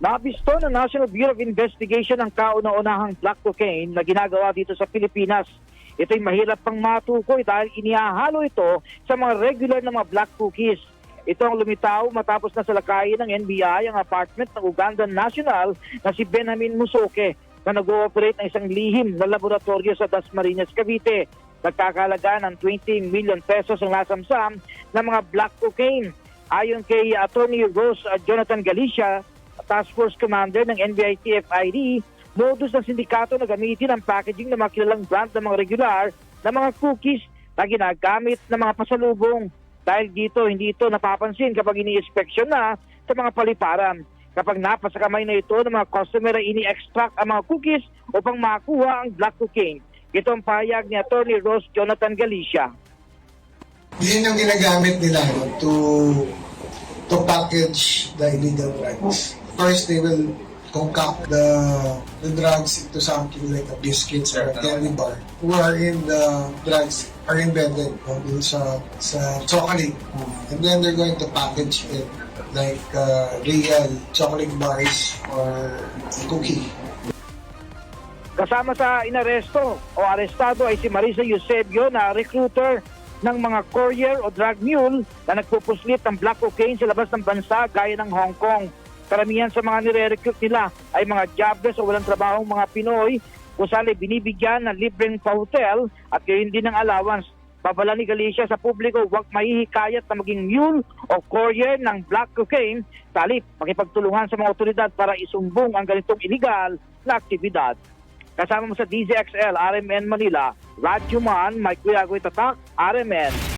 Nabisto ng National Bureau of Investigation ang kauna-unahang black cocaine na ginagawa dito sa Pilipinas. Ito'y mahirap pang matukoy dahil inihahalo ito sa mga regular na mga black cookies. Ito ang lumitaw matapos na salakayin ng NBI ang apartment ng Ugandan national na si Benjamin Musoke na nag-ooperate ng isang lihim na laboratorio sa Dasmariñas, Cavite. Nagkakalaga ng 20 million pesos ang nasamsam ng mga black cocaine. Ayon kay Attorney Rose Jonathan Galicia, Task Force Commander ng NBI-TFID, modus ng sindikato na gamitin ang packaging ng mga kilalang brand ng mga regular na mga cookies na ginagamit ng mga pasalubong. Dahil dito, hindi ito napapansin kapag ini-inspeksyon na sa mga paliparan. Kapag napasa kamay na ito ng mga customer ay ini-extract ang mga cookies upang makuha ang black cocaine. Ito ang pahayag ni Attorney Rose Jonathan Galicia. Yun yung ginagamit nila to package the illegal drugs. First, they will concoct the drugs into something like a biscuits or a candy bar, wherein the drugs are embedded sa chocolate. And then they're going to package it like real chocolate bars or cookie. Kasama sa inaresto o arestado ay si Marisa Eusebio na recruiter ng mga courier o drug mule na nagpupuslit ng black cocaine sa labas ng bansa gaya ng Hong Kong. Karamihan sa mga nire-recruit nila ay mga jobless o walang trabahong mga Pinoy kung saan ay binibigyan ng libreng pa-hotel at gayon din ng allowance. Babala ni Galicia sa publiko huwag mahihikayat na maging mule o courier ng black cocaine, talip makipagtulungan sa mga otoridad para isumbong ang ganitong illegal na aktibidad. Kasama mo sa DZXL, RMN Manila, Radyo Man, Mike Cuyago Tatak, RMN.